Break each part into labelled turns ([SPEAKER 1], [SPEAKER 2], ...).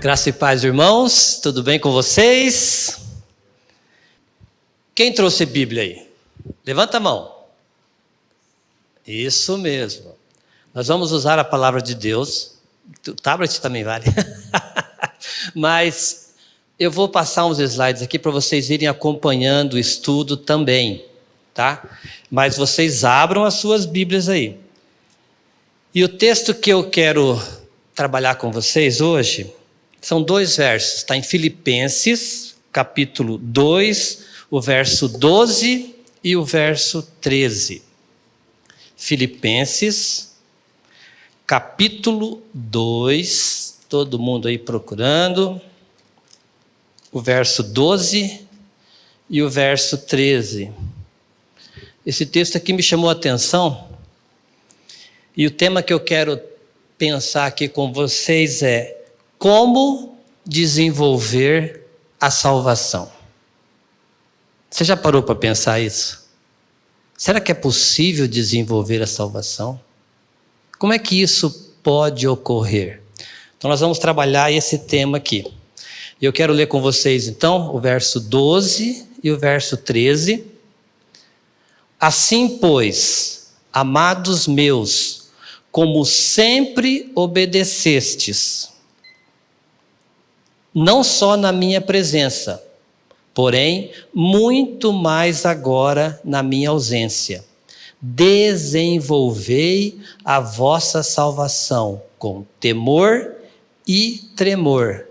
[SPEAKER 1] Graça e paz, irmãos, tudo bem com vocês? Quem trouxe Bíblia aí? Levanta a mão. Isso mesmo. Nós vamos usar a palavra de Deus. O tablet também vale. Mas eu vou passar uns slides aqui para vocês irem acompanhando o estudo também, tá? Mas vocês abram as suas Bíblias aí. E o texto que eu quero trabalhar com vocês hoje são dois versos, está em Filipenses, capítulo 2, o verso 12 e o verso 13. Filipenses, capítulo 2, todo mundo aí procurando, o verso 12 e o verso 13. Esse texto aqui me chamou a atenção, e o tema que eu quero pensar aqui com vocês é: como desenvolver a salvação? Você já parou para pensar isso? Será que é possível desenvolver a salvação? Como é que isso pode ocorrer? Então nós vamos trabalhar esse tema aqui. Eu quero ler com vocês então o verso 12 e o verso 13. Assim, pois, amados meus, como sempre obedecestes, não só na minha presença, porém, muito mais agora na minha ausência. Desenvolvei a vossa salvação com temor e tremor.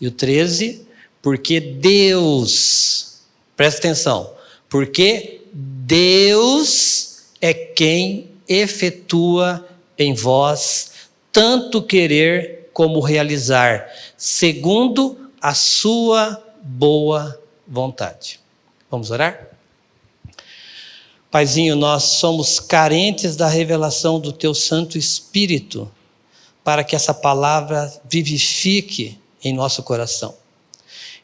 [SPEAKER 1] E o 13, porque Deus, presta atenção, porque Deus é quem efetua em vós tanto querer como realizar, segundo a sua boa vontade. Vamos orar? Paizinho, nós somos carentes da revelação do Teu Santo Espírito, para que essa palavra vivifique em nosso coração.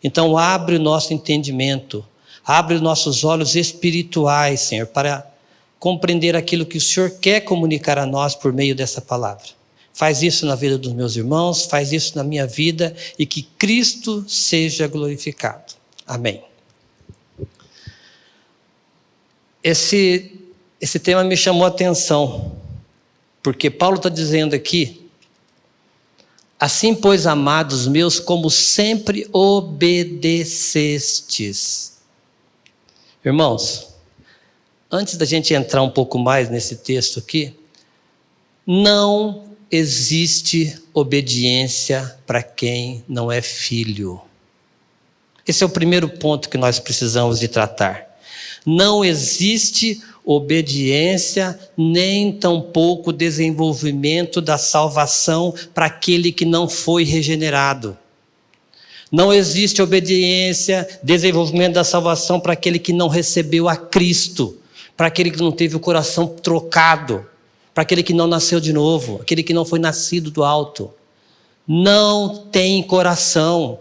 [SPEAKER 1] Então abre o nosso entendimento, abre os nossos olhos espirituais, Senhor, para compreender aquilo que o Senhor quer comunicar a nós por meio dessa palavra. Faz isso na vida dos meus irmãos, faz isso na minha vida, e que Cristo seja glorificado. Amém. Esse tema me chamou a atenção, porque Paulo está dizendo aqui: assim, pois, amados meus, como sempre obedecestes. Irmãos, antes da gente entrar um pouco mais nesse texto aqui, não existe obediência para quem não é filho. Esse é o primeiro ponto que nós precisamos de tratar. Não existe obediência, nem tampouco desenvolvimento da salvação para aquele que não foi regenerado. Não existe obediência, desenvolvimento da salvação para aquele que não recebeu a Cristo, para aquele que não teve o coração trocado, para aquele que não nasceu de novo, aquele que não foi nascido do alto. Não tem coração,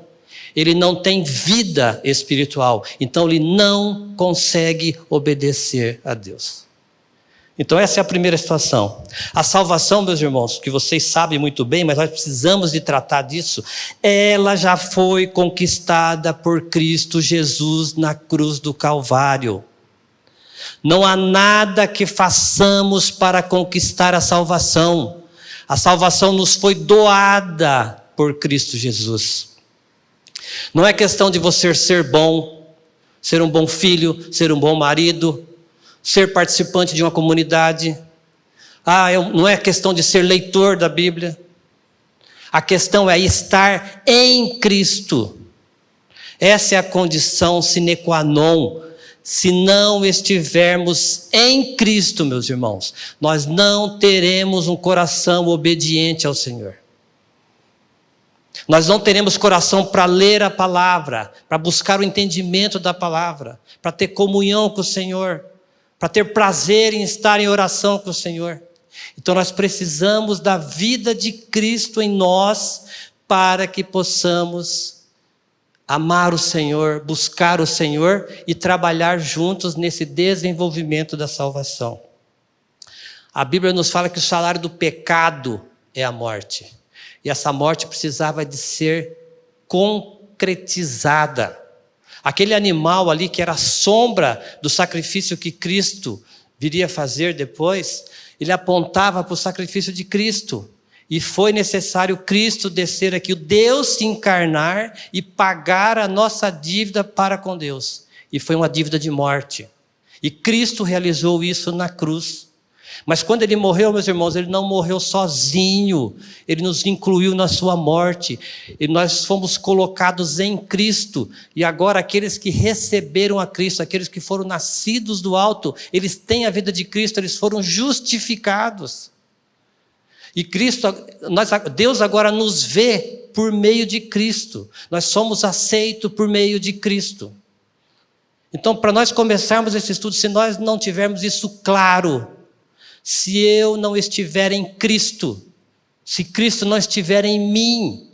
[SPEAKER 1] ele não tem vida espiritual, então ele não consegue obedecer a Deus. Então essa é a primeira situação. A salvação, meus irmãos, que vocês sabem muito bem, mas nós precisamos de tratar disso, ela já foi conquistada por Cristo Jesus na cruz do Calvário. Não há nada que façamos para conquistar a salvação. A salvação nos foi doada por Cristo Jesus. Não é questão de você ser bom, ser um bom filho, ser um bom marido, ser participante de uma comunidade. Não é questão de ser leitor da Bíblia. A questão é estar em Cristo. Essa é a condição sine qua non. Se não estivermos em Cristo, meus irmãos, nós não teremos um coração obediente ao Senhor. Nós não teremos coração para ler a palavra, para buscar o entendimento da palavra, para ter comunhão com o Senhor, para ter prazer em estar em oração com o Senhor. Então nós precisamos da vida de Cristo em nós, para que possamos amar o Senhor, buscar o Senhor e trabalhar juntos nesse desenvolvimento da salvação. A Bíblia nos fala que o salário do pecado é a morte. E essa morte precisava de ser concretizada. Aquele animal ali que era a sombra do sacrifício que Cristo viria fazer depois, ele apontava para o sacrifício de Cristo. E foi necessário Cristo descer aqui, o Deus se encarnar e pagar a nossa dívida para com Deus. E foi uma dívida de morte. E Cristo realizou isso na cruz. Mas quando ele morreu, meus irmãos, ele não morreu sozinho. Ele nos incluiu na sua morte. E nós fomos colocados em Cristo. E agora aqueles que receberam a Cristo, aqueles que foram nascidos do alto, eles têm a vida de Cristo, eles foram justificados. E Deus agora nos vê por meio de Cristo. Nós somos aceitos por meio de Cristo. Então, para nós começarmos esse estudo, se nós não tivermos isso claro, se eu não estiver em Cristo, se Cristo não estiver em mim,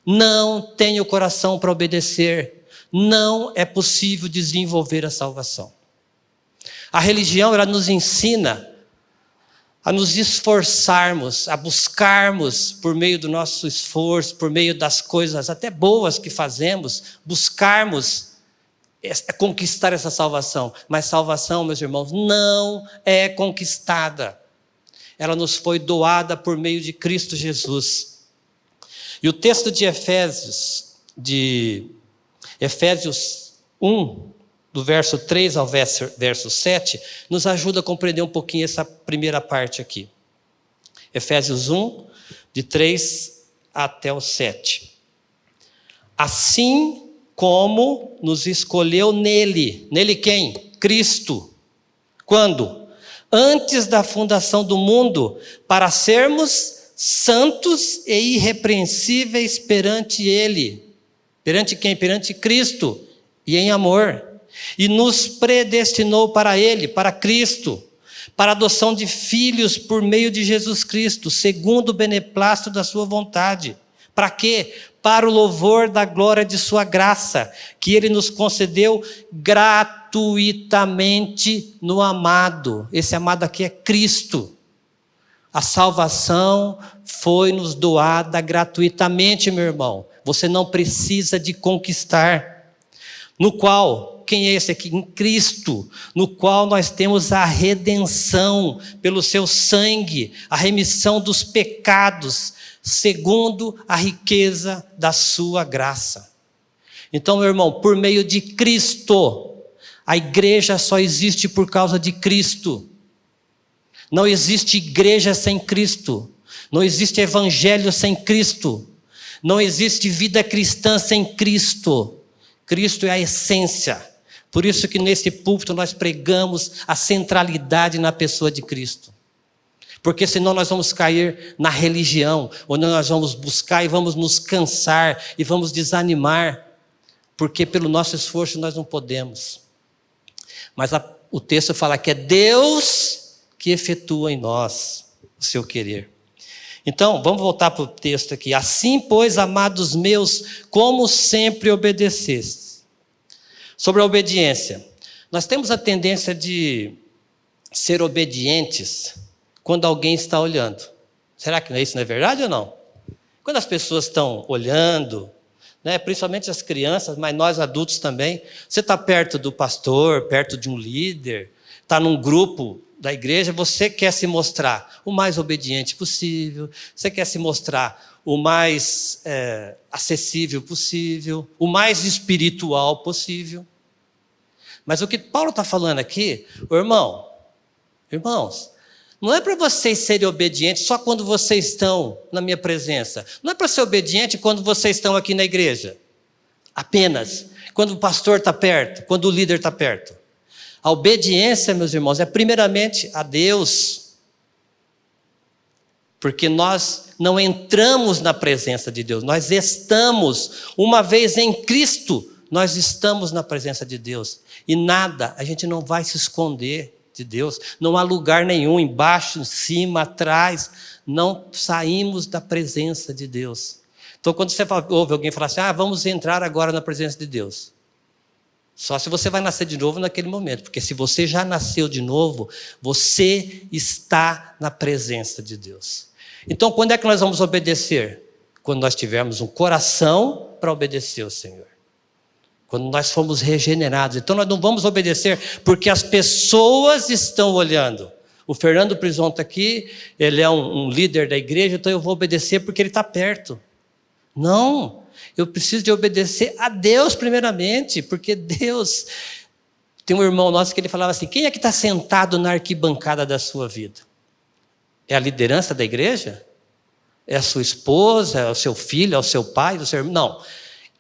[SPEAKER 1] não tenho coração para obedecer, não é possível desenvolver a salvação. A religião, ela nos ensina a nos esforçarmos, a buscarmos por meio do nosso esforço, por meio das coisas até boas que fazemos, buscarmos conquistar essa salvação. Mas salvação, meus irmãos, não é conquistada. Ela nos foi doada por meio de Cristo Jesus. E o texto de Efésios 1, do verso 3 ao verso 7, nos ajuda a compreender um pouquinho essa primeira parte aqui. Efésios 1, de 3 até o 7. Assim como nos escolheu nele. Nele quem? Cristo. Quando? Antes da fundação do mundo, para sermos santos e irrepreensíveis perante ele. Perante quem? Perante Cristo. E em amor. E nos predestinou para ele, para Cristo, para a adoção de filhos por meio de Jesus Cristo, segundo o beneplácito da sua vontade. Para quê? Para o louvor da glória de sua graça, que ele nos concedeu gratuitamente no amado. Esse amado aqui é Cristo. A salvação foi nos doada gratuitamente, meu irmão. Você não precisa de conquistar. No qual, quem é esse aqui? Em Cristo, no qual nós temos a redenção pelo seu sangue, a remissão dos pecados, segundo a riqueza da sua graça. Então, meu irmão, por meio de Cristo, a igreja só existe por causa de Cristo. Não existe igreja sem Cristo. Não existe evangelho sem Cristo. Não existe vida cristã sem Cristo. Cristo é a essência. Por isso que nesse púlpito nós pregamos a centralidade na pessoa de Cristo. Porque senão nós vamos cair na religião, onde nós vamos buscar e vamos nos cansar e vamos desanimar, porque pelo nosso esforço nós não podemos. Mas o texto fala que é Deus que efetua em nós o seu querer. Então, vamos voltar para o texto aqui. Assim, pois, amados meus, como sempre obedecestes. Sobre a obediência. Nós temos a tendência de ser obedientes quando alguém está olhando. Será que isso não é verdade ou não? Quando as pessoas estão olhando, né, principalmente as crianças, mas nós adultos também, você está perto do pastor, perto de um líder, está num grupo da igreja, você quer se mostrar o mais obediente possível, você quer se mostrar o mais acessível possível, o mais espiritual possível. Mas o que Paulo está falando aqui, irmãos, não é para vocês serem obedientes só quando vocês estão na minha presença. Não é para ser obediente quando vocês estão aqui na igreja. Apenas quando o pastor está perto, quando o líder está perto. A obediência, meus irmãos, é primeiramente a Deus. Porque nós não entramos na presença de Deus. Nós estamos, uma vez em Cristo, nós estamos na presença de Deus. E nada, a gente não vai se esconder de Deus, não há lugar nenhum, embaixo, em cima, atrás, não saímos da presença de Deus. Então, quando você ouve alguém falar assim, vamos entrar agora na presença de Deus. Só se você vai nascer de novo naquele momento, porque se você já nasceu de novo, você está na presença de Deus. Então, quando é que nós vamos obedecer? quando nós tivermos um coração para obedecer ao Senhor. Quando nós fomos regenerados. Então nós não vamos obedecer porque as pessoas estão olhando. O Fernando Prisonto aqui, ele é um líder da igreja, então eu vou obedecer porque ele está perto. Não, eu preciso de obedecer a Deus primeiramente, porque Deus... Tem um irmão nosso que ele falava assim, quem é que está sentado na arquibancada da sua vida? É a liderança da igreja? É a sua esposa, é o seu filho, é o seu pai, é o seu irmão? Não.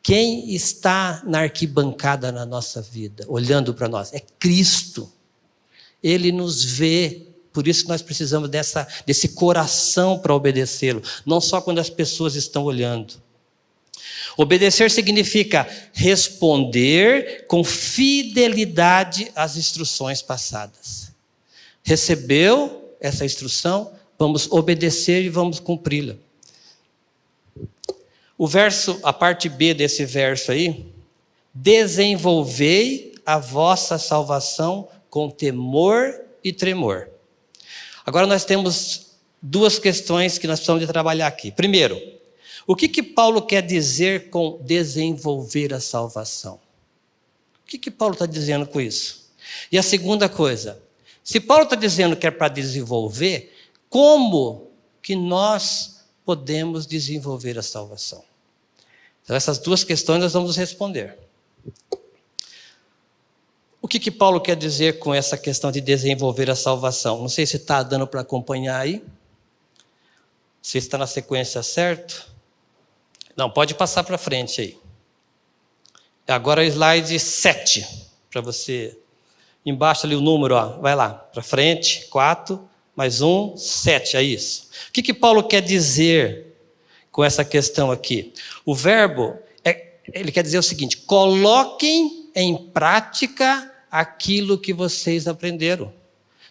[SPEAKER 1] Quem está na arquibancada na nossa vida, olhando para nós? É Cristo. Ele nos vê. Por isso que nós precisamos desse coração para obedecê-lo. Não só quando as pessoas estão olhando. Obedecer significa responder com fidelidade às instruções passadas. Recebeu essa instrução, vamos obedecer e vamos cumpri-la. A parte B desse verso aí, desenvolvei a vossa salvação com temor e tremor. Agora nós temos duas questões que nós precisamos de trabalhar aqui. Primeiro, o que Paulo quer dizer com desenvolver a salvação? O que Paulo está dizendo com isso? E a segunda coisa, se Paulo está dizendo que é para desenvolver, como que nós podemos desenvolver a salvação? Então, essas duas questões nós vamos responder. O que Paulo quer dizer com essa questão de desenvolver a salvação? Não sei se está dando para acompanhar aí. Se está na sequência certa. Não, pode passar para frente aí. Agora é o slide 7, para você. Embaixo ali o número, ó, vai lá, para frente, 4, mais 1, 7, é isso. O que Paulo quer dizer com essa questão aqui? O verbo, ele quer dizer o seguinte, coloquem em prática aquilo que vocês aprenderam.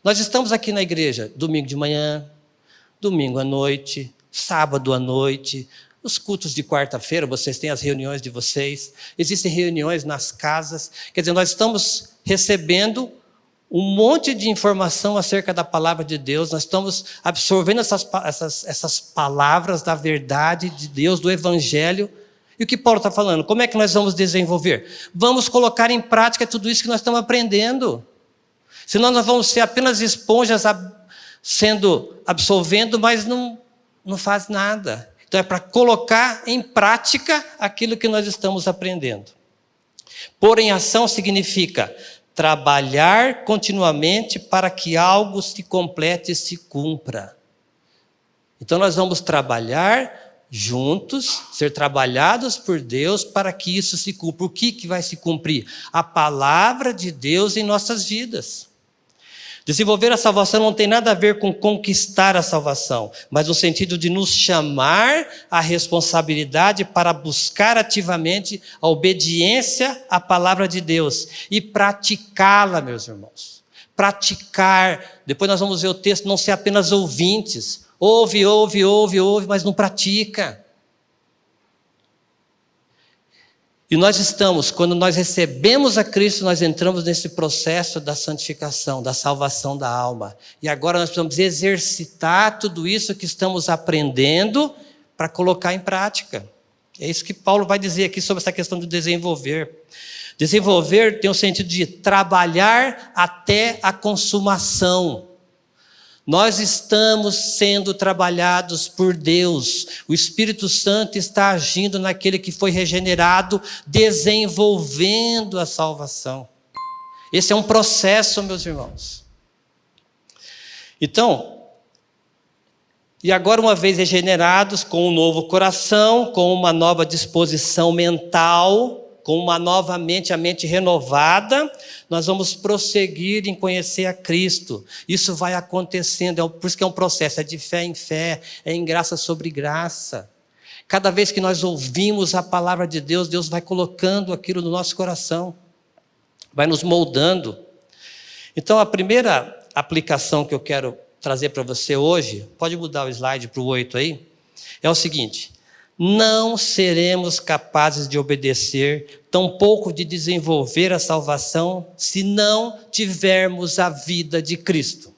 [SPEAKER 1] Nós estamos aqui na igreja, domingo de manhã, domingo à noite, sábado à noite, os cultos de quarta-feira, vocês têm as reuniões de vocês, existem reuniões nas casas, quer dizer, nós estamos recebendo um monte de informação acerca da palavra de Deus, nós estamos absorvendo essas palavras da verdade de Deus, do Evangelho. E o que Paulo está falando? Como é que nós vamos desenvolver? Vamos colocar em prática tudo isso que nós estamos aprendendo. Senão nós vamos ser apenas esponjas absorvendo, mas não faz nada. Então é para colocar em prática aquilo que nós estamos aprendendo. Pôr em ação significa trabalhar continuamente para que algo se complete e se cumpra. Então nós vamos trabalhar juntos, ser trabalhados por Deus para que isso se cumpra. O que vai se cumprir? A palavra de Deus em nossas vidas. Desenvolver a salvação não tem nada a ver com conquistar a salvação, mas no sentido de nos chamar à responsabilidade para buscar ativamente a obediência à palavra de Deus e praticá-la, meus irmãos. Praticar, depois nós vamos ver o texto, não ser apenas ouvintes. Ouve, mas não pratica. E quando nós recebemos a Cristo, nós entramos nesse processo da santificação, da salvação da alma. E agora nós precisamos exercitar tudo isso que estamos aprendendo para colocar em prática. É isso que Paulo vai dizer aqui sobre essa questão de desenvolver. Desenvolver tem o sentido de trabalhar até a consumação. Nós estamos sendo trabalhados por Deus. O Espírito Santo está agindo naquele que foi regenerado, desenvolvendo a salvação. Esse é um processo, meus irmãos. Então, e agora, uma vez regenerados, com um novo coração, com uma nova disposição mental, com uma nova mente, a mente renovada, nós vamos prosseguir em conhecer a Cristo. Isso vai acontecendo, por isso que é um processo, é de fé em fé, é em graça sobre graça. Cada vez que nós ouvimos a palavra de Deus, Deus vai colocando aquilo no nosso coração, vai nos moldando. Então, a primeira aplicação que eu quero trazer para você hoje, pode mudar o slide para o 8 aí, é o seguinte: não seremos capazes de obedecer, tampouco de desenvolver a salvação, se não tivermos a vida de Cristo.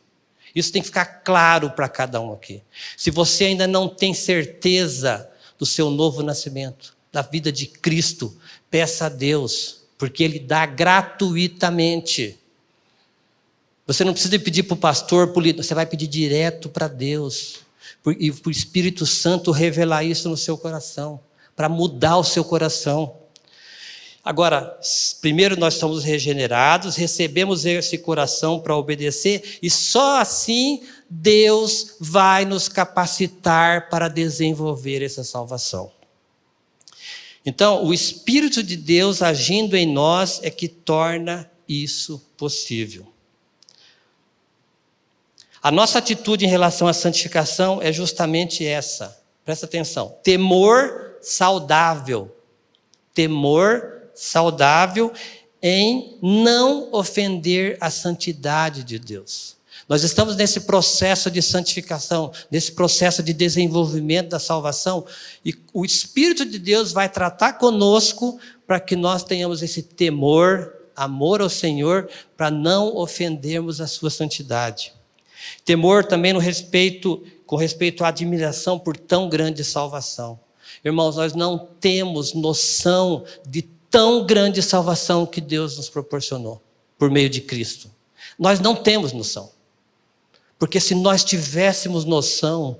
[SPEAKER 1] Isso tem que ficar claro para cada um aqui. Se você ainda não tem certeza do seu novo nascimento, da vida de Cristo, peça a Deus, porque Ele dá gratuitamente. Você não precisa pedir para o pastor, você vai pedir direto para Deus. E para o Espírito Santo revelar isso no seu coração, para mudar o seu coração. Agora, primeiro nós somos regenerados, recebemos esse coração para obedecer, e só assim Deus vai nos capacitar para desenvolver essa salvação. Então, o Espírito de Deus agindo em nós é que torna isso possível. A nossa atitude em relação à santificação é justamente essa. Presta atenção. Temor saudável. Temor saudável em não ofender a santidade de Deus. Nós estamos nesse processo de santificação, nesse processo de desenvolvimento da salvação, e o Espírito de Deus vai tratar conosco para que nós tenhamos esse temor, amor ao Senhor, para não ofendermos a sua santidade. Temor também com respeito à admiração por tão grande salvação. Irmãos, nós não temos noção de tão grande salvação que Deus nos proporcionou por meio de Cristo. Nós não temos noção. Porque se nós tivéssemos noção,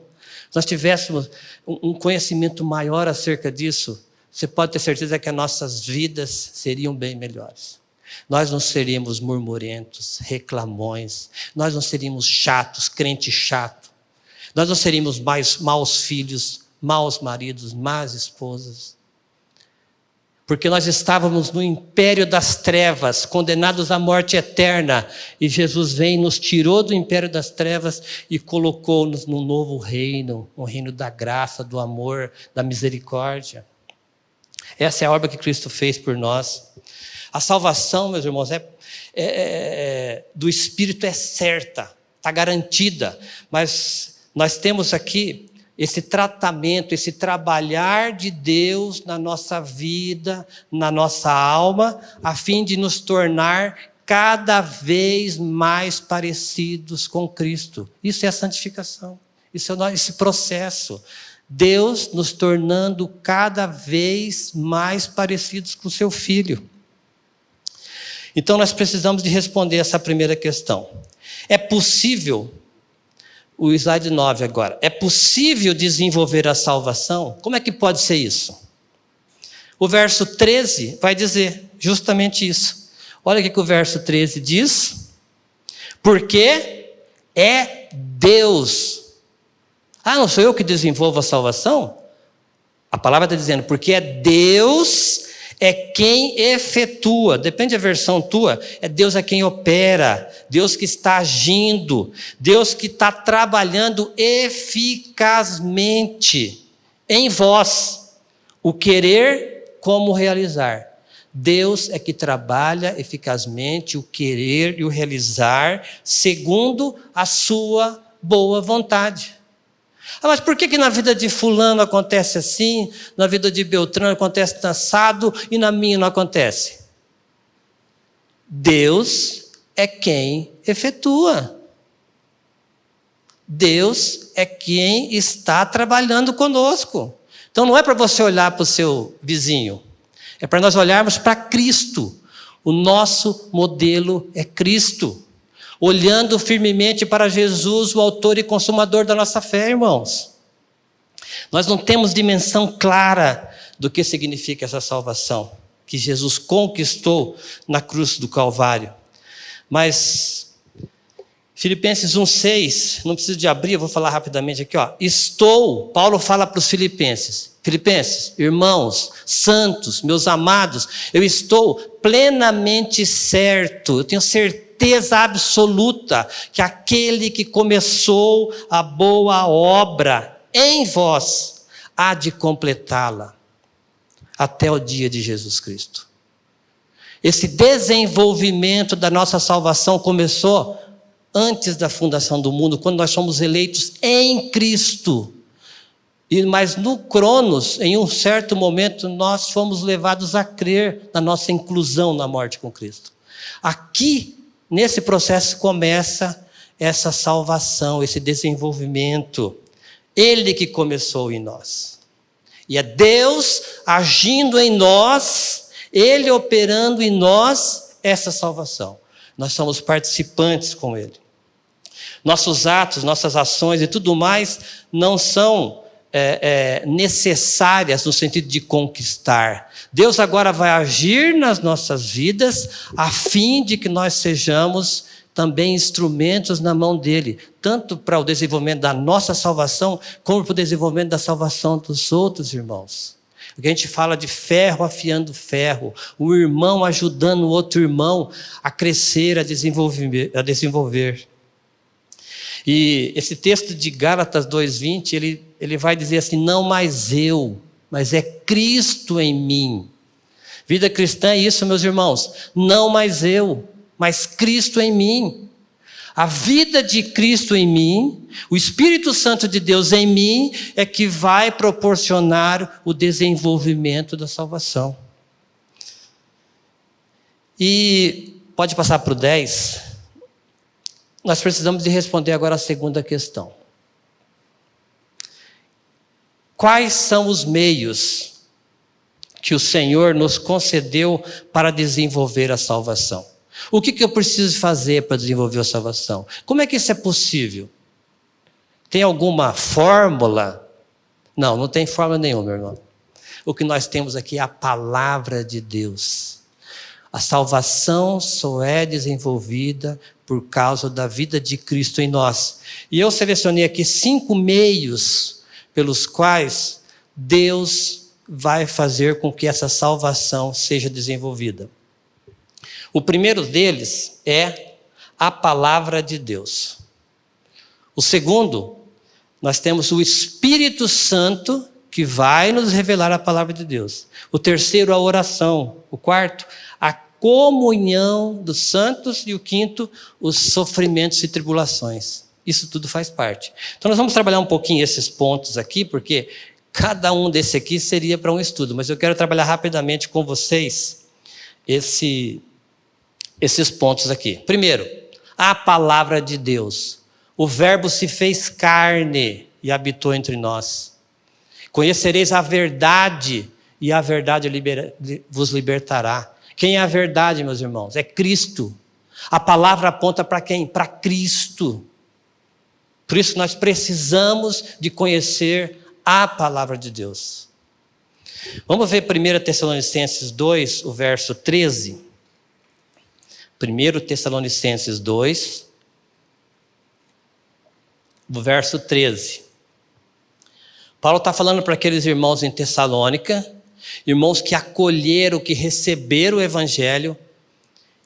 [SPEAKER 1] nós tivéssemos um conhecimento maior acerca disso, você pode ter certeza que as nossas vidas seriam bem melhores. Nós não seríamos murmurentos, reclamões, nós não seríamos chatos, crente chato, nós não seríamos maus filhos, maus maridos, más esposas. Porque nós estávamos no império das trevas, condenados à morte eterna, e Jesus vem e nos tirou do império das trevas e colocou-nos num novo reino, um reino da graça, do amor, da misericórdia. Essa é a obra que Cristo fez por nós. A salvação, meus irmãos, do Espírito é certa, está garantida, mas nós temos aqui esse tratamento, esse trabalhar de Deus na nossa vida, na nossa alma, a fim de nos tornar cada vez mais parecidos com Cristo. Isso é a santificação, isso é esse processo. Deus nos tornando cada vez mais parecidos com o seu Filho. Então nós precisamos de responder essa primeira questão. É possível, o slide 9 agora, é possível desenvolver a salvação? Como é que pode ser isso? O verso 13 vai dizer justamente isso. Olha o que o verso 13 diz. Porque é Deus. Ah, não sou eu que desenvolvo a salvação? A palavra está dizendo, porque é Deus é quem efetua, depende da versão tua, é Deus é quem opera, Deus que está agindo, Deus que está trabalhando eficazmente em vós, o querer como o realizar. Deus é que trabalha eficazmente o querer e o realizar segundo a sua boa vontade. Ah, mas por que na vida de fulano acontece assim, na vida de Beltrano acontece assado e na minha não acontece? Deus é quem efetua. Deus é quem está trabalhando conosco. Então não é para você olhar para o seu vizinho, é para nós olharmos para Cristo. O nosso modelo é Cristo. Olhando firmemente para Jesus, o autor e consumador da nossa fé, irmãos. Nós não temos dimensão clara do que significa essa salvação, que Jesus conquistou na cruz do Calvário. Mas, Filipenses 1,6, não preciso de abrir, eu vou falar rapidamente aqui. Paulo fala para os Filipenses, irmãos, santos, meus amados, eu estou plenamente certo, eu tenho certeza absoluta que aquele que começou a boa obra em vós há de completá-la até o dia de Jesus Cristo. Esse desenvolvimento da nossa salvação começou antes da fundação do mundo, quando nós somos eleitos em Cristo. Mas no Cronos, em um certo momento, nós fomos levados a crer na nossa inclusão na morte com Cristo. Aqui, nesse processo começa essa salvação, esse desenvolvimento. Ele que começou em nós. E é Deus agindo em nós, Ele operando em nós essa salvação. Nós somos participantes com Ele. Nossos atos, nossas ações e tudo mais não são necessárias no sentido de conquistar. Deus agora vai agir nas nossas vidas a fim de que nós sejamos também instrumentos na mão dele, tanto para o desenvolvimento da nossa salvação, como para o desenvolvimento da salvação dos outros irmãos. Porque a gente fala de ferro afiando ferro, o irmão ajudando o outro irmão a crescer, a desenvolver. E esse texto de Gálatas 2:20, ele vai dizer assim, não mais eu, mas é Cristo em mim. Vida cristã é isso, meus irmãos, não mais eu, mas Cristo em mim. A vida de Cristo em mim, o Espírito Santo de Deus em mim, é que vai proporcionar o desenvolvimento da salvação. E pode passar para o 10. Nós precisamos de responder agora a segunda questão. Quais são os meios que o Senhor nos concedeu para desenvolver a salvação? O que eu preciso fazer para desenvolver a salvação? Como é que isso é possível? Tem alguma fórmula? Não, não tem fórmula nenhuma, meu irmão. O que nós temos aqui é a palavra de Deus. A salvação só é desenvolvida por causa da vida de Cristo em nós. E eu selecionei aqui 5 meios pelos quais Deus vai fazer com que essa salvação seja desenvolvida. O primeiro deles é a palavra de Deus. O segundo, nós temos o Espírito Santo que vai nos revelar a palavra de Deus. O terceiro, a oração. O quarto, a comunhão dos santos. E o quinto, os sofrimentos e tribulações. Isso tudo faz parte. Então nós vamos trabalhar um pouquinho esses pontos aqui, porque cada um desse aqui seria para um estudo, mas eu quero trabalhar rapidamente com vocês esses pontos aqui. Primeiro, a palavra de Deus. O verbo se fez carne e habitou entre nós. Conhecereis a verdade e a verdade vos libertará. Quem é a verdade, meus irmãos? É Cristo. A palavra aponta para quem? Para Cristo. Por isso nós precisamos de conhecer a palavra de Deus. Vamos ver 1 Tessalonicenses 2, o verso 13. 1 Tessalonicenses 2, o verso 13. Paulo está falando para aqueles irmãos em Tessalônica, irmãos que acolheram, que receberam o Evangelho.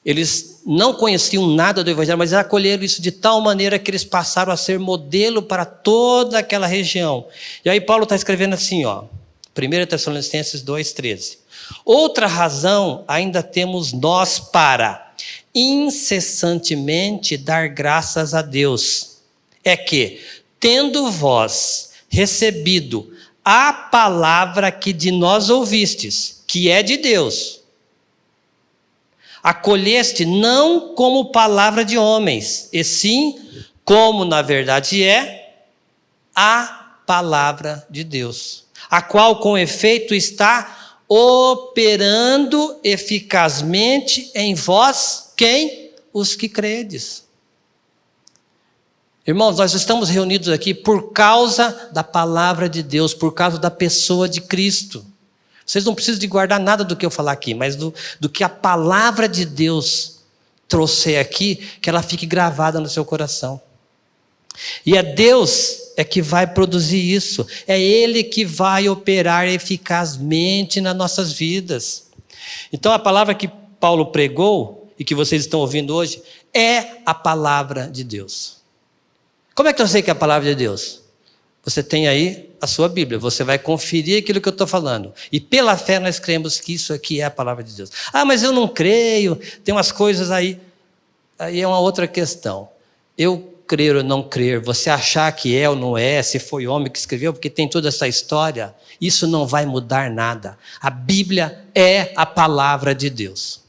[SPEAKER 1] Eles não conheciam nada do Evangelho, mas acolheram isso de tal maneira que eles passaram a ser modelo para toda aquela região. E aí Paulo está escrevendo assim, 1 Tessalonicenses 2,13. Outra razão ainda temos nós para incessantemente dar graças a Deus, é que, tendo vós recebido a palavra que de nós ouvistes, que é de Deus, acolheste não como palavra de homens, e sim como na verdade é a palavra de Deus, a qual com efeito está operando eficazmente em vós, quem? Os que credes. Irmãos, nós estamos reunidos aqui por causa da palavra de Deus, por causa da pessoa de Cristo. Vocês não precisam de guardar nada do que eu falar aqui, mas do que a palavra de Deus trouxer aqui, que ela fique gravada no seu coração. E é Deus que vai produzir isso, é Ele que vai operar eficazmente nas nossas vidas. Então a palavra que Paulo pregou, e que vocês estão ouvindo hoje, é a palavra de Deus. Como é que eu sei que é a palavra de Deus? Você tem aí a sua Bíblia, você vai conferir aquilo que eu estou falando. E pela fé nós cremos que isso aqui é a palavra de Deus. Ah, mas eu não creio, tem umas coisas aí. Aí é uma outra questão. Eu crer ou não crer, você achar que é ou não é, se foi homem que escreveu, porque tem toda essa história, isso não vai mudar nada. A Bíblia é a palavra de Deus.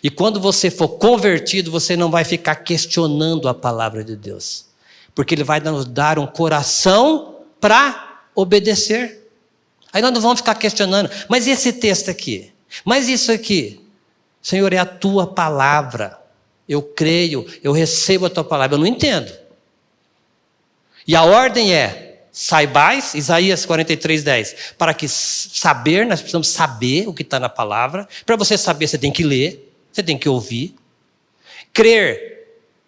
[SPEAKER 1] E quando você for convertido, você não vai ficar questionando a palavra de Deus. Porque Ele vai nos dar um coração para obedecer. Aí nós não vamos ficar questionando, mas esse texto aqui? Mas isso aqui? Senhor, é a tua palavra. Eu creio, eu recebo a tua palavra. Eu não entendo. E a ordem é, saibais, Isaías 43:10, para que saber, nós precisamos saber o que está na palavra. Para você saber, você tem que ler, você tem que ouvir. Crer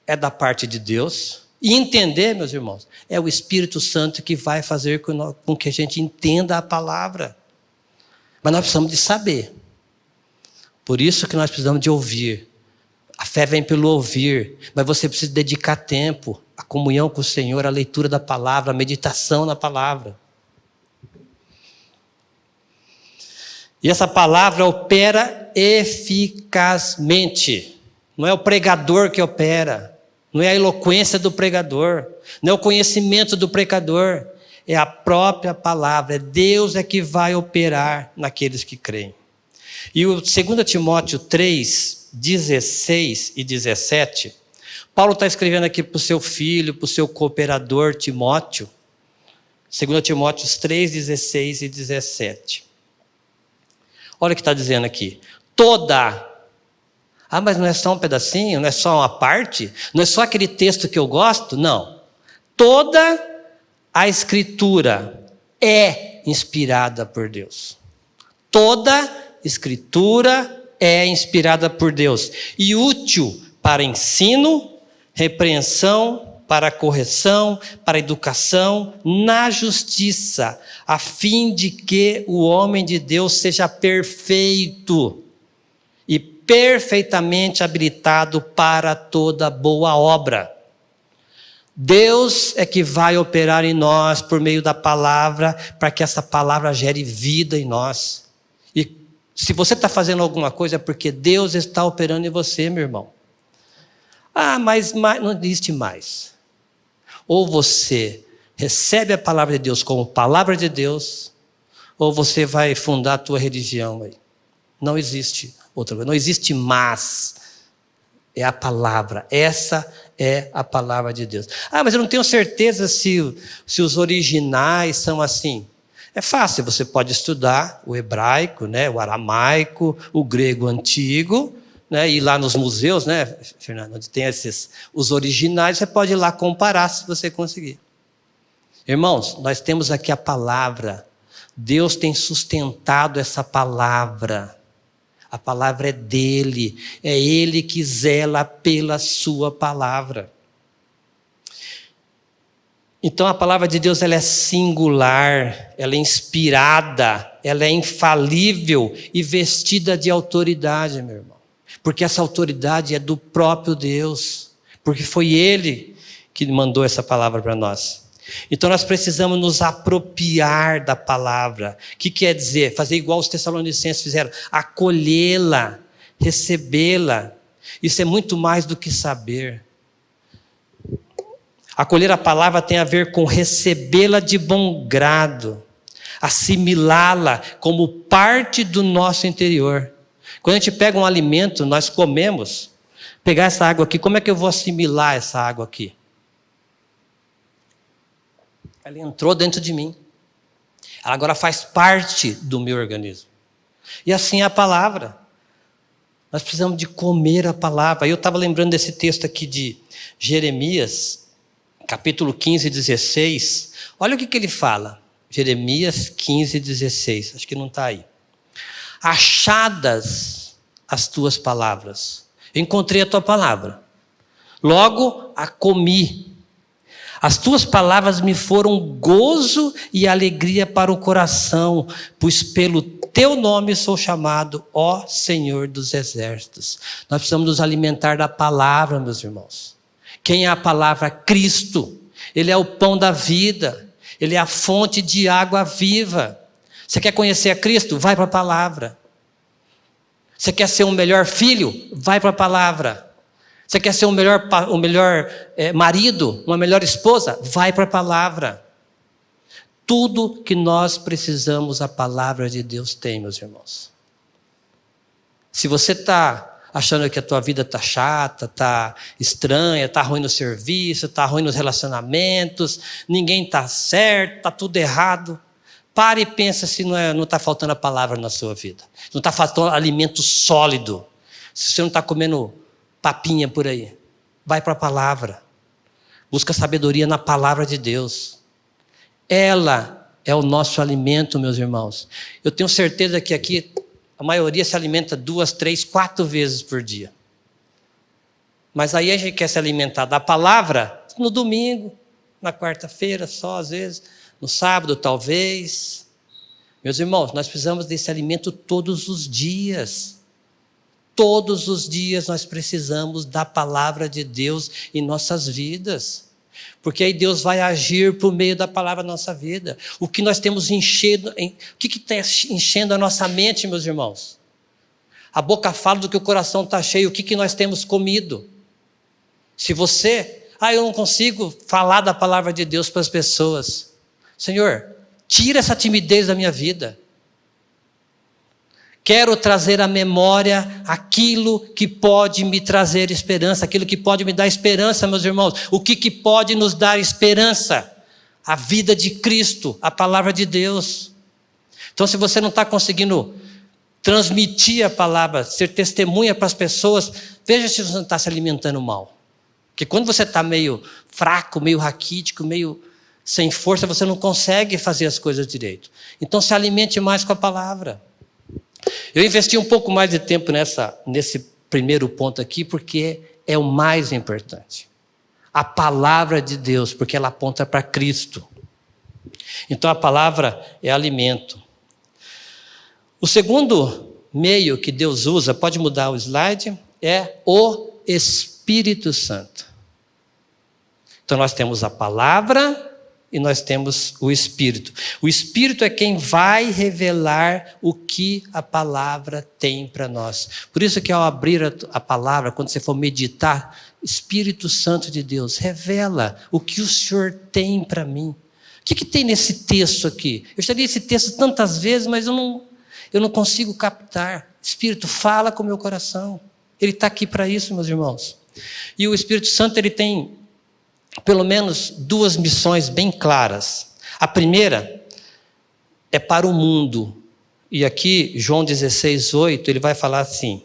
[SPEAKER 1] é da parte de Deus. E entender, meus irmãos, é o Espírito Santo que vai fazer com que a gente entenda a palavra. Mas nós precisamos de saber. Por isso que nós precisamos de ouvir. A fé vem pelo ouvir, mas você precisa dedicar tempo à comunhão com o Senhor, à leitura da palavra, à meditação na palavra. E essa palavra opera eficazmente. Não é o pregador que opera, não é a eloquência do pregador, não é o conhecimento do pregador, é a própria palavra. É Deus que vai operar naqueles que creem. E o 2 Timóteo 3, 16 e 17, Paulo está escrevendo aqui para o seu filho, para o seu cooperador Timóteo, 2 Timóteo 3, 16 e 17. Olha o que está dizendo aqui. Mas não é só um pedacinho, não é só uma parte, não é só aquele texto que eu gosto, não. Toda a Escritura é inspirada por Deus. Toda Escritura é inspirada por Deus e útil para ensino, repreensão, para correção, para educação, na justiça, a fim de que o homem de Deus seja perfeito e perfeitamente habilitado para toda boa obra. Deus é que vai operar em nós por meio da palavra, para que essa palavra gere vida em nós. E se você está fazendo alguma coisa é porque Deus está operando em você, meu irmão. Mas não existe mais. Ou você recebe a palavra de Deus como palavra de Deus, ou você vai fundar a tua religião aí. Não existe outra coisa, não existe mais. É a palavra, essa é a palavra de Deus. Mas eu não tenho certeza se os originais são assim. É fácil, você pode estudar o hebraico, né, o aramaico, o grego antigo, né, ir lá nos museus, né, Fernando, onde tem os originais, você pode ir lá comparar se você conseguir. Irmãos, nós temos aqui a palavra. Deus tem sustentado essa palavra. A palavra é dele, é ele que zela pela sua palavra. Então a palavra de Deus ela é singular, ela é inspirada, ela é infalível e vestida de autoridade, meu irmão. Porque essa autoridade é do próprio Deus, porque foi ele que mandou essa palavra para nós. Então nós precisamos nos apropriar da palavra. O que quer dizer? Fazer igual os Tessalonicenses fizeram, acolhê-la, recebê-la. Isso é muito mais do que saber. Acolher a palavra tem a ver com recebê-la de bom grado, assimilá-la como parte do nosso interior. Quando a gente pega um alimento, nós comemos, pegar essa água aqui, como é que eu vou assimilar essa água aqui? Ela entrou dentro de mim. Ela agora faz parte do meu organismo. E assim é a palavra. Nós precisamos de comer a palavra. Eu estava lembrando desse texto aqui de Jeremias, capítulo 15, 16. Olha o que ele fala. Jeremias 15, 16. Acho que não está aí. Achadas as tuas palavras. Eu encontrei a tua palavra. Logo a comi. As tuas palavras me foram gozo e alegria para o coração, pois pelo teu nome sou chamado, ó Senhor dos Exércitos. Nós precisamos nos alimentar da palavra, meus irmãos. Quem é a palavra? Cristo. Ele é o pão da vida. Ele é a fonte de água viva. Você quer conhecer a Cristo? Vai para a palavra. Você quer ser um melhor filho? Vai para a palavra. Você quer ser um melhor marido, uma melhor esposa? Vai para a palavra. Tudo que nós precisamos, a palavra de Deus tem, meus irmãos. Se você está achando que a tua vida está chata, está estranha, está ruim no serviço, está ruim nos relacionamentos, ninguém está certo, está tudo errado, Pare e pensa se não está faltando a palavra na sua vida. Não está faltando alimento sólido. Se você não está comendo papinha por aí. Vai para a palavra. Busca sabedoria na palavra de Deus. Ela é o nosso alimento, meus irmãos. Eu tenho certeza que aqui a maioria se alimenta 2, 3, 4 vezes por dia. Mas aí a gente quer se alimentar da palavra no domingo, na quarta-feira só, às vezes, no sábado talvez. Meus irmãos, nós precisamos desse alimento todos os dias. Todos os dias nós precisamos da palavra de Deus em nossas vidas. Porque aí Deus vai agir por meio da palavra na nossa vida. O que nós temos enchendo, o que está enchendo a nossa mente, meus irmãos? A boca fala do que o coração está cheio. O que nós temos comido? Se você, eu não consigo falar da palavra de Deus para as pessoas. Senhor, tira essa timidez da minha vida. Quero trazer à memória aquilo que pode me trazer esperança, aquilo que pode me dar esperança, meus irmãos. O que pode nos dar esperança? A vida de Cristo, a palavra de Deus. Então, se você não está conseguindo transmitir a palavra, ser testemunha para as pessoas, veja se você não está se alimentando mal. Porque quando você está meio fraco, meio raquítico, meio sem força, você não consegue fazer as coisas direito. Então se alimente mais com a palavra. Eu investi um pouco mais de tempo nesse primeiro ponto aqui, porque é o mais importante. A palavra de Deus, porque ela aponta para Cristo. Então a palavra é alimento. O segundo meio que Deus usa, pode mudar o slide, é o Espírito Santo. Então nós temos a palavra e nós temos o Espírito. O Espírito é quem vai revelar o que a palavra tem para nós. Por isso que ao abrir a palavra, quando você for meditar, Espírito Santo de Deus, revela o que o Senhor tem para mim. O que tem nesse texto aqui? Eu já li esse texto tantas vezes, mas eu não consigo captar. Espírito, fala com o meu coração. Ele está aqui para isso, meus irmãos. E o Espírito Santo, ele tem pelo menos 2 missões bem claras. A primeira é para o mundo. E aqui, João 16:8, ele vai falar assim: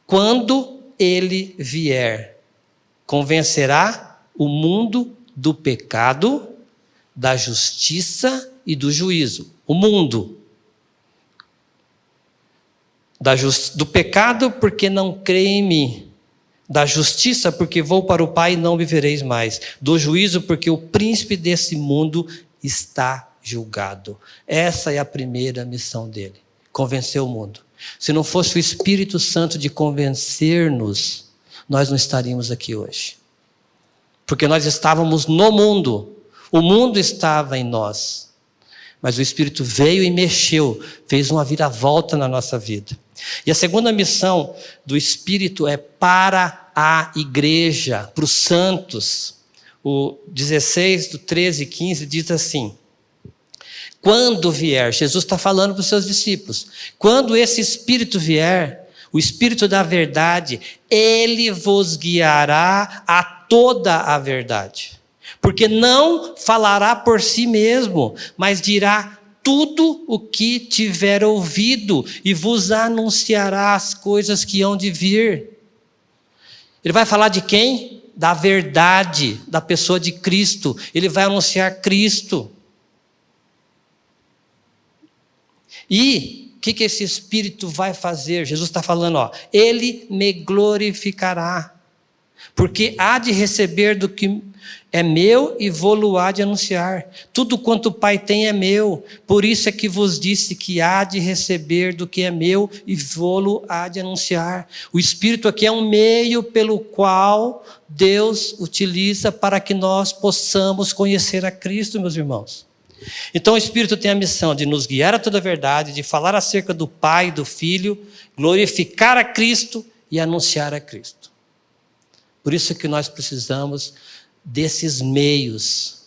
[SPEAKER 1] quando ele vier, convencerá o mundo do pecado, da justiça e do juízo. O mundo. Do pecado, porque não crê em mim. Da justiça, porque vou para o Pai e não me vereis mais. Do juízo, porque o príncipe desse mundo está julgado. Essa é a primeira missão dele, convencer o mundo. Se não fosse o Espírito Santo de convencer-nos, nós não estaríamos aqui hoje. Porque nós estávamos no mundo, o mundo estava em nós. Mas o Espírito veio e mexeu, fez uma viravolta na nossa vida. E a segunda missão do Espírito é para a igreja, para os santos. O 16, do 13 e 15 diz assim: quando vier, Jesus está falando para os seus discípulos, quando esse Espírito vier, o Espírito da verdade, ele vos guiará a toda a verdade. Porque não falará por si mesmo, mas dirá tudo o que tiver ouvido e vos anunciará as coisas que hão de vir. Ele vai falar de quem? Da verdade, da pessoa de Cristo. Ele vai anunciar Cristo. E o que esse Espírito vai fazer? Jesus está falando, ele me glorificará, porque há de receber do que é meu e vou-lo há de anunciar. Tudo quanto o Pai tem é meu. Por isso é que vos disse que há de receber do que é meu e vou-lo há de anunciar. O Espírito aqui é um meio pelo qual Deus utiliza para que nós possamos conhecer a Cristo, meus irmãos. Então o Espírito tem a missão de nos guiar a toda a verdade, de falar acerca do Pai e do Filho, glorificar a Cristo e anunciar a Cristo. Por isso que nós precisamos desses meios: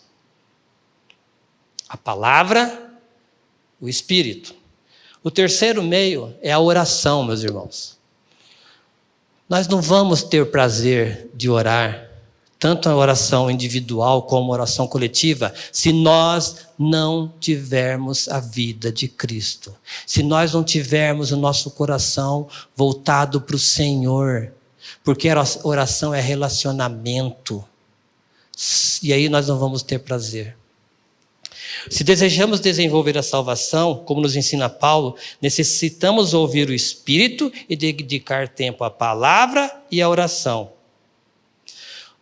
[SPEAKER 1] a palavra, o Espírito. O terceiro meio é a oração, meus irmãos. Nós não vamos ter prazer de orar tanto a oração individual como a oração coletiva, se nós não tivermos a vida de Cristo. Se nós não tivermos o nosso coração voltado para o Senhor. Porque a oração é relacionamento. E aí nós não vamos ter prazer. Se desejamos desenvolver a salvação, como nos ensina Paulo, necessitamos ouvir o Espírito e dedicar tempo à palavra e à oração.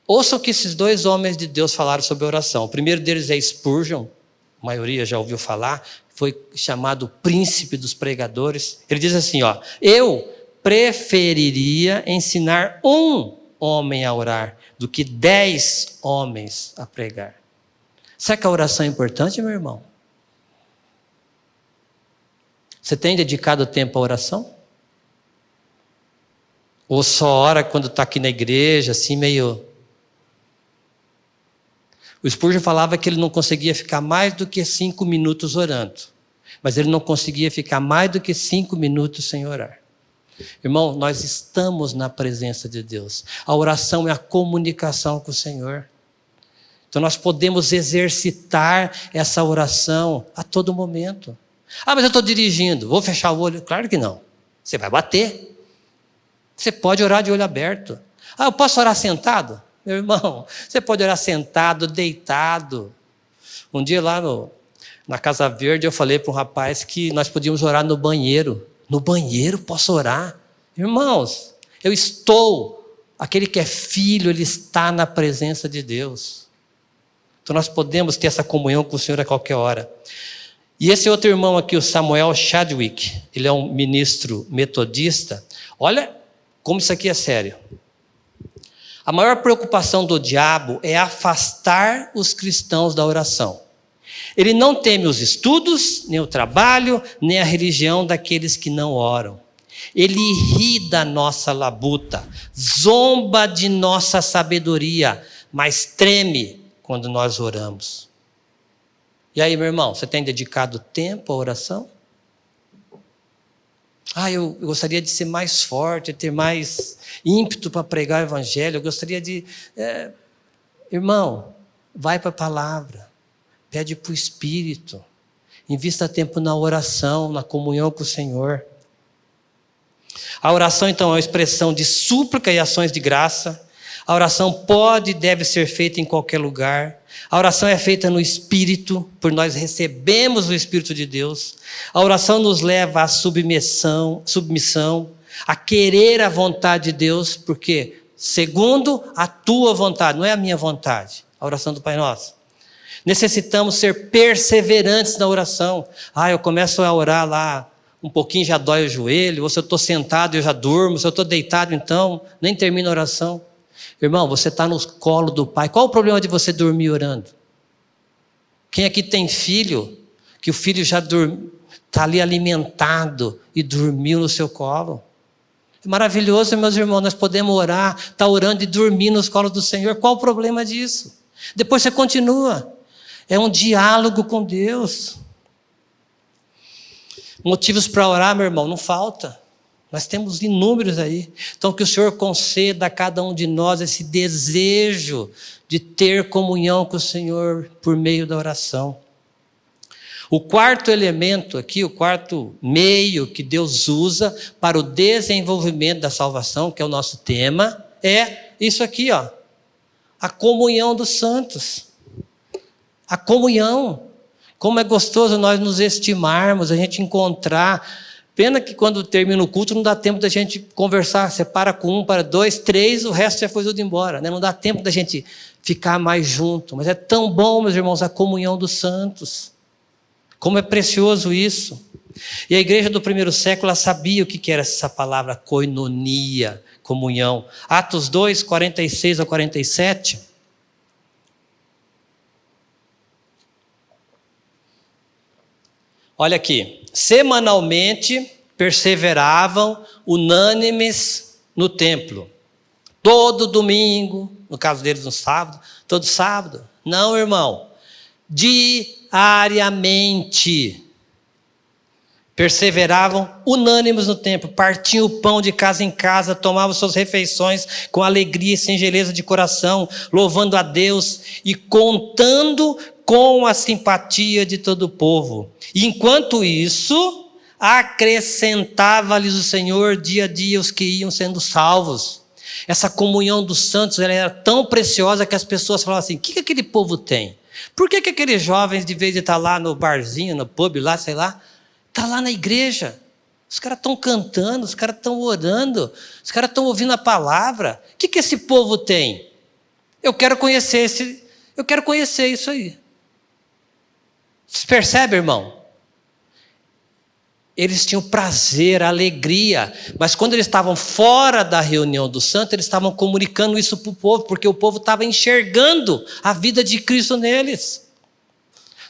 [SPEAKER 1] Ouça o que esses dois homens de Deus falaram sobre oração. O primeiro deles é Spurgeon, a maioria já ouviu falar, foi chamado príncipe dos pregadores. Ele diz assim, eu preferiria ensinar um homem a orar do que 10 homens a pregar. Será que a oração é importante, meu irmão? Você tem dedicado tempo à oração? Ou só ora quando está aqui na igreja, assim meio... O Spurgeon falava que ele não conseguia ficar mais do que 5 minutos orando. Mas ele não conseguia ficar mais do que 5 minutos sem orar. Irmão, nós estamos na presença de Deus. A oração é a comunicação com o Senhor. Então nós podemos exercitar essa oração a todo momento. Mas eu estou dirigindo, vou fechar o olho? Claro que não. Você vai bater. Você pode orar de olho aberto. Eu posso orar sentado? Meu irmão, você pode orar sentado, deitado. Um dia lá na Casa Verde eu falei para um rapaz que nós podíamos orar no banheiro. No banheiro posso orar? Irmãos, aquele que é filho, ele está na presença de Deus. Então nós podemos ter essa comunhão com o Senhor a qualquer hora. E esse outro irmão aqui, o Samuel Chadwick, ele é um ministro metodista. Olha como isso aqui é sério. A maior preocupação do diabo é afastar os cristãos da oração. Ele não teme os estudos, nem o trabalho, nem a religião daqueles que não oram. Ele ri da nossa labuta, zomba de nossa sabedoria, mas treme quando nós oramos. E aí, meu irmão, você tem dedicado tempo à oração? Eu gostaria de ser mais forte, ter mais ímpeto para pregar o evangelho. Eu gostaria de... Irmão, vai para a palavra. Pede para o Espírito. Invista tempo na oração, na comunhão com o Senhor. A oração, então, é uma expressão de súplica e ações de graça. A oração pode e deve ser feita em qualquer lugar. A oração é feita no Espírito, por nós recebemos o Espírito de Deus. A oração nos leva à submissão, a querer a vontade de Deus, porque segundo a tua vontade, não é a minha vontade. A oração do Pai Nosso. Necessitamos ser perseverantes na oração. Eu começo a orar lá, um pouquinho já dói o joelho, ou se eu estou sentado eu já durmo, se eu estou deitado então, nem termino a oração. Irmão, você está no colo do Pai. Qual o problema de você dormir orando? Quem aqui tem filho, que o filho já está ali alimentado e dormiu no seu colo? É maravilhoso, meus irmãos, nós podemos orar, estar orando e dormir nos colos do Senhor. Qual o problema disso? Depois você continua. É um diálogo com Deus. Motivos para orar, meu irmão, não falta. Nós temos inúmeros aí. Então que o Senhor conceda a cada um de nós esse desejo de ter comunhão com o Senhor por meio da oração. O quarto elemento aqui, o quarto meio que Deus usa para o desenvolvimento da salvação, que é o nosso tema, é isso aqui, a comunhão dos santos. A comunhão. Como é gostoso nós nos estimarmos, a gente encontrar. Pena que quando termina o culto não dá tempo da gente conversar. Você para com 1, para 2, 3, o resto já foi tudo embora. Não dá tempo da gente ficar mais junto. Mas é tão bom, meus irmãos, a comunhão dos santos. Como é precioso isso. E a igreja do primeiro século ela sabia o que era essa palavra koinonia, comunhão. Atos 2, 46 a 47. Olha aqui. Semanalmente perseveravam unânimes no templo. Todo domingo, no caso deles no sábado, todo sábado. Não, irmão. Diariamente. Perseveravam unânimes no templo, partiam o pão de casa em casa, tomavam suas refeições com alegria e singeleza de coração, louvando a Deus e contando com a simpatia de todo o povo. E enquanto isso, acrescentava-lhes o Senhor dia a dia os que iam sendo salvos. Essa comunhão dos santos ela era tão preciosa que as pessoas falavam assim: o que aquele povo tem? Por que aqueles jovens, de vez de estar lá no barzinho, no pub, lá, sei lá, está lá na igreja? Os caras estão cantando, os caras estão orando, os caras estão ouvindo a palavra. O que esse povo tem? Eu quero conhecer isso aí. Você percebe, irmão? Eles tinham prazer, alegria, mas quando eles estavam fora da reunião do santo, eles estavam comunicando isso para o povo, porque o povo estava enxergando a vida de Cristo neles.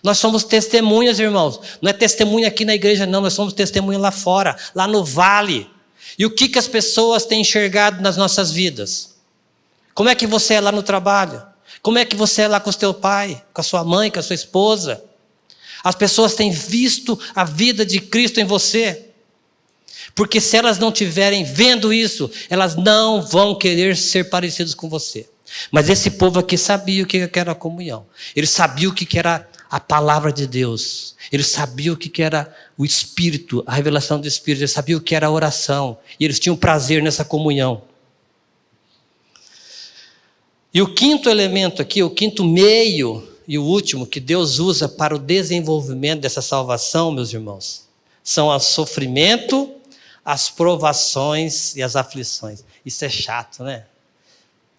[SPEAKER 1] Nós somos testemunhas, irmãos. Não é testemunha aqui na igreja, não. Nós somos testemunha lá fora, lá no vale. E o que as pessoas têm enxergado nas nossas vidas? Como é que você é lá no trabalho? Como é que você é lá com o seu pai, com a sua mãe, com a sua esposa? As pessoas têm visto a vida de Cristo em você. Porque se elas não estiverem vendo isso, elas não vão querer ser parecidos com você. Mas esse povo aqui sabia o que era a comunhão. Eles sabiam o que era a palavra de Deus. Eles sabiam o que era o Espírito, a revelação do Espírito. Eles sabiam o que era a oração. E eles tinham prazer nessa comunhão. E o quinto elemento aqui, o quinto meio e o último que Deus usa para o desenvolvimento dessa salvação, meus irmãos, são o sofrimento, as provações e as aflições. Isso é chato, né?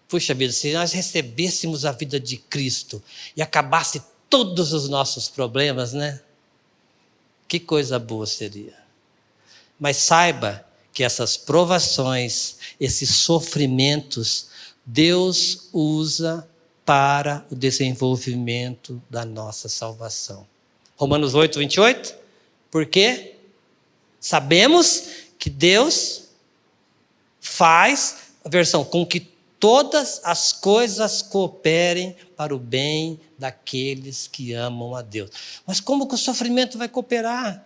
[SPEAKER 1] Puxa vida, se nós recebêssemos a vida de Cristo e acabasse todos os nossos problemas, né? Que coisa boa seria. Mas saiba que essas provações, esses sofrimentos, Deus usa para o desenvolvimento da nossa salvação. Romanos 8, 28. Por quê? Sabemos que Deus faz, a versão, com que todas as coisas cooperem para o bem daqueles que amam a Deus. Mas como que o sofrimento vai cooperar?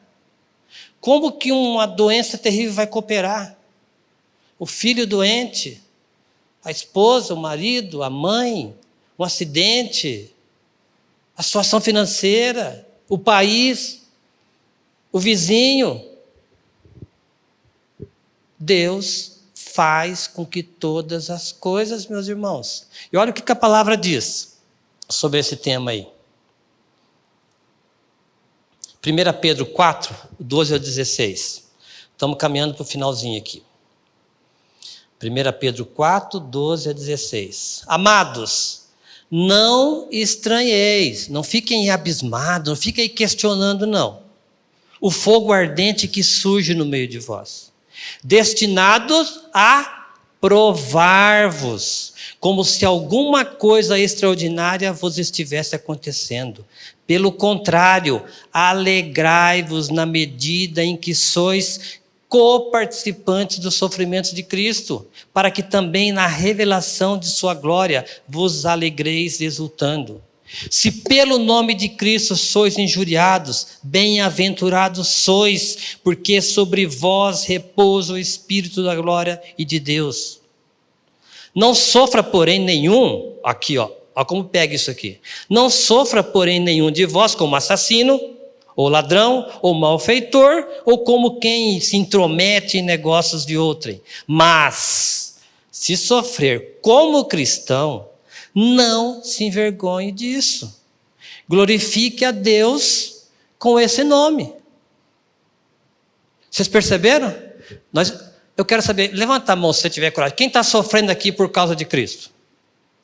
[SPEAKER 1] Como que uma doença terrível vai cooperar? O filho doente, a esposa, o marido, a mãe, um acidente, a situação financeira, o país, o vizinho. Deus faz com que todas as coisas, meus irmãos. E olha o que a palavra diz sobre esse tema aí. 1 Pedro 4, 12 ao 16. Estamos caminhando para o finalzinho aqui. 1 Pedro 4, 12 a 16. Amados, não estranheis, não fiquem abismados, não fiquem questionando, não. O fogo ardente que surge no meio de vós, destinados a provar-vos, como se alguma coisa extraordinária vos estivesse acontecendo. Pelo contrário, alegrai-vos na medida em que sois coparticipantes dos sofrimentos de Cristo, para que também na revelação de sua glória vos alegreis exultando. Se pelo nome de Cristo sois injuriados, bem-aventurados sois, porque sobre vós repousa o Espírito da glória e de Deus. Não sofra, porém, nenhum, aqui ó como pega isso aqui. Não sofra, porém, nenhum de vós como assassino, ou ladrão, ou malfeitor, ou como quem se intromete em negócios de outrem. Mas, se sofrer como cristão, não se envergonhe disso. Glorifique a Deus com esse nome. Vocês perceberam? Eu quero saber, levanta a mão se você tiver coragem. Quem está sofrendo aqui por causa de Cristo?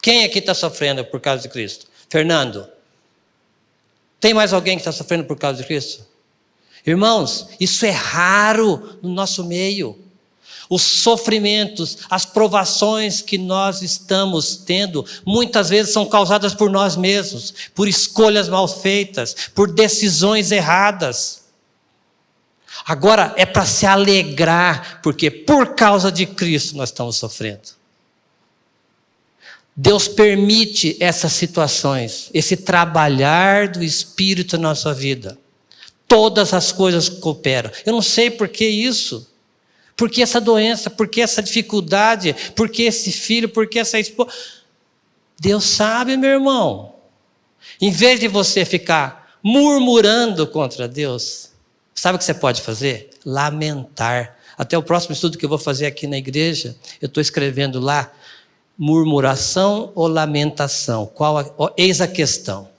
[SPEAKER 1] Quem aqui está sofrendo por causa de Cristo? Fernando. Tem mais alguém que está sofrendo por causa de Cristo? Irmãos, isso é raro no nosso meio. Os sofrimentos, as provações que nós estamos tendo, muitas vezes são causadas por nós mesmos, por escolhas mal feitas, por decisões erradas. Agora é para se alegrar, porque por causa de Cristo nós estamos sofrendo. Deus permite essas situações, esse trabalhar do Espírito na nossa vida, Todas as coisas cooperam. Eu não sei por que isso. Por que essa doença? Por que essa dificuldade? Por que esse filho? Por que essa esposa? Deus sabe, meu irmão. Em vez de você ficar murmurando contra Deus, sabe o que você pode fazer? Lamentar. Até o próximo estudo que eu vou fazer aqui na igreja, eu estou escrevendo lá, murmuração ou lamentação? Eis a questão.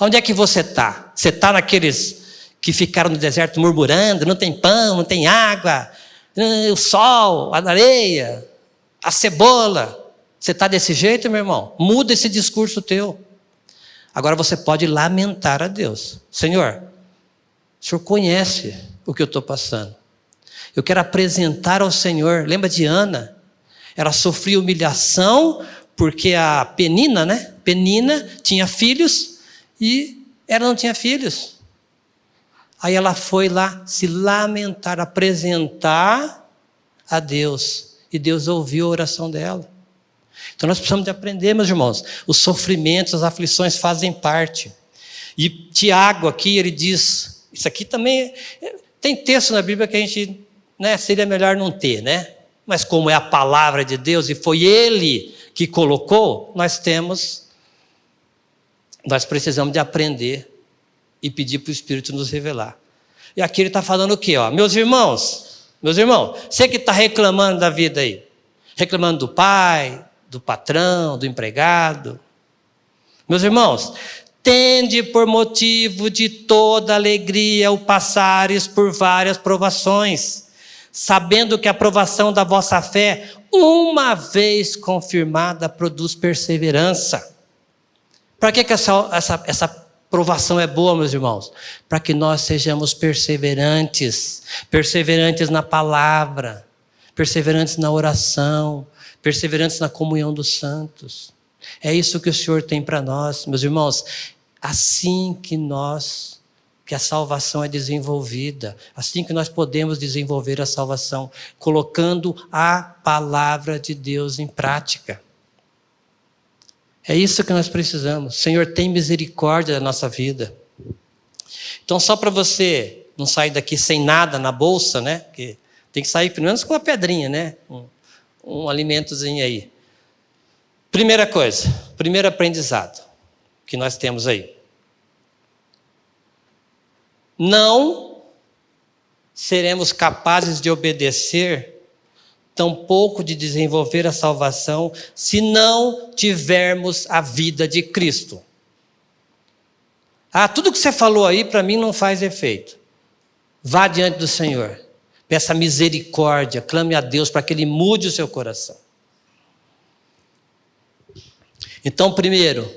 [SPEAKER 1] Onde é que você está? Você está naqueles que ficaram no deserto murmurando, não tem pão, não tem água, o sol, a areia, a cebola. Você está desse jeito, meu irmão? Muda esse discurso teu. Agora você pode lamentar a Deus. Senhor, o Senhor conhece o que eu estou passando. Eu quero apresentar ao Senhor. Lembra de Ana? Ela sofria humilhação porque a Penina, né? Penina tinha filhos e ela não tinha filhos. Aí ela foi lá se lamentar, apresentar a Deus. E Deus ouviu a oração dela. Então nós precisamos de aprender, meus irmãos. Os sofrimentos, as aflições fazem parte. E Tiago aqui, ele diz, isso aqui também, tem texto na Bíblia que a gente, né, seria melhor não ter, né? Mas como é a palavra de Deus e foi Ele que colocou, nós precisamos de aprender e pedir para o Espírito nos revelar. E aqui ele está falando o quê? Ó? Meus irmãos, você que está reclamando da vida aí, reclamando do pai, do patrão, do empregado. Meus irmãos, tende por motivo de toda alegria o passares por várias provações, sabendo que a provação da vossa fé, uma vez confirmada, produz perseverança. Para que essa provação é boa, meus irmãos? Para que nós sejamos perseverantes na palavra, perseverantes na oração, perseverantes na comunhão dos santos. É isso que o Senhor tem para nós, meus irmãos. Assim que a salvação é desenvolvida, assim que nós podemos desenvolver a salvação, colocando a palavra de Deus em prática. É isso que nós precisamos. Senhor, tem misericórdia da nossa vida. Então, só para você não sair daqui sem nada na bolsa, né? Porque tem que sair pelo menos com uma pedrinha, né? Um alimentozinho aí. Primeira coisa, primeiro aprendizado que nós temos aí. Não seremos capazes de obedecer, tampouco de desenvolver a salvação, se não tivermos a vida de Cristo. Tudo que você falou aí para mim não faz efeito. Vá diante do Senhor, peça misericórdia, clame a Deus para que Ele mude o seu coração. Então, primeiro,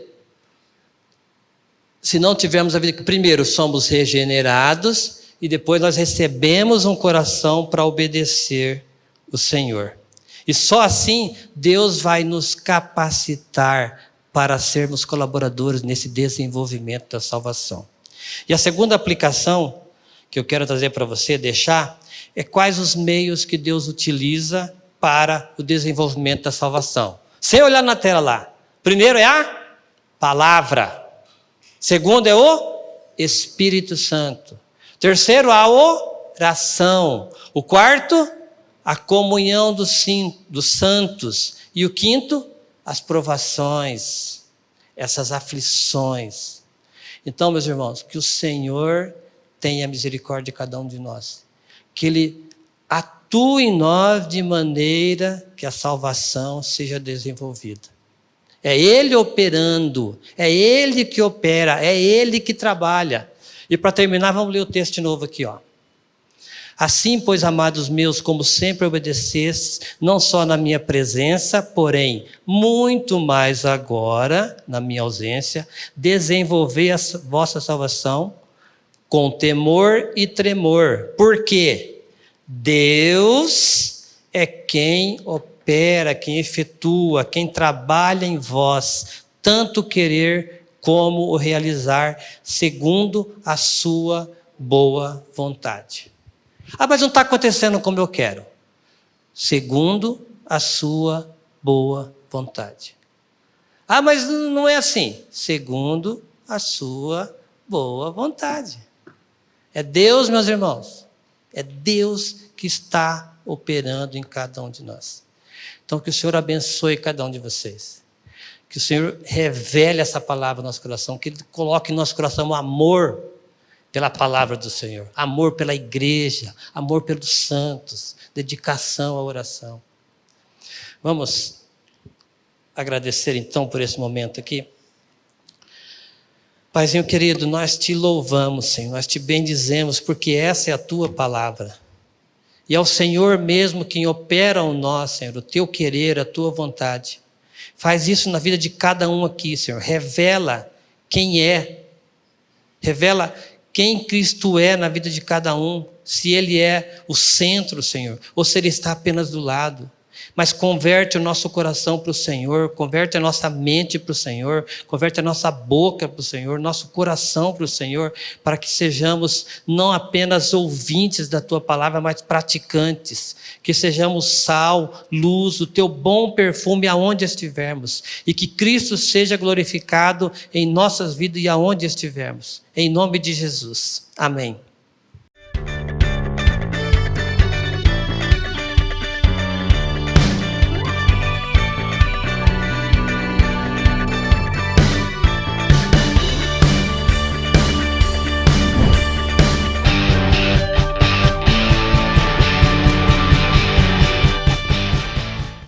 [SPEAKER 1] se não tivermos a vida, primeiro somos regenerados e depois nós recebemos um coração para obedecer o Senhor. E só assim Deus vai nos capacitar para sermos colaboradores nesse desenvolvimento da salvação. E a segunda aplicação que eu quero trazer para você, deixar, é quais os meios que Deus utiliza para o desenvolvimento da salvação. Sem olhar na tela lá. Primeiro é a palavra. Segundo é o Espírito Santo. Terceiro, a oração. O quarto, a comunhão dos santos. E o quinto, as provações, essas aflições. Então, meus irmãos, que o Senhor tenha misericórdia de cada um de nós. Que Ele atue em nós de maneira que a salvação seja desenvolvida. É Ele operando, é Ele que opera, é Ele que trabalha. E para terminar, vamos ler o texto de novo aqui, ó. Assim, pois, amados meus, como sempre obedecestes, não só na minha presença, porém, muito mais agora, na minha ausência, desenvolvei a vossa salvação com temor e tremor. Por quê? Deus é quem opera, quem efetua, quem trabalha em vós, tanto querer como o realizar, segundo a sua boa vontade. Mas não está acontecendo como eu quero. Segundo a sua boa vontade. Mas não é assim. Segundo a sua boa vontade. É Deus, meus irmãos. É Deus que está operando em cada um de nós. Então, que o Senhor abençoe cada um de vocês. Que o Senhor revele essa palavra no nosso coração. Que Ele coloque em nosso coração o amor pela palavra do Senhor. Amor pela igreja. Amor pelos santos. Dedicação à oração. Vamos agradecer então por esse momento aqui. Paizinho querido, nós te louvamos, Senhor. Nós te bendizemos porque essa é a tua palavra. E é o Senhor mesmo quem opera em nós, Senhor, o teu querer, a tua vontade. Faz isso na vida de cada um aqui, Senhor. Revela quem é. Revela quem Cristo é na vida de cada um. Se Ele é o centro, Senhor, ou se Ele está apenas do lado. Mas converte o nosso coração para o Senhor, converte a nossa mente para o Senhor, converte a nossa boca para o Senhor, nosso coração para o Senhor, para que sejamos não apenas ouvintes da Tua palavra, mas praticantes, que sejamos sal, luz, o Teu bom perfume aonde estivermos, e que Cristo seja glorificado em nossas vidas e aonde estivermos. Em nome de Jesus. Amém.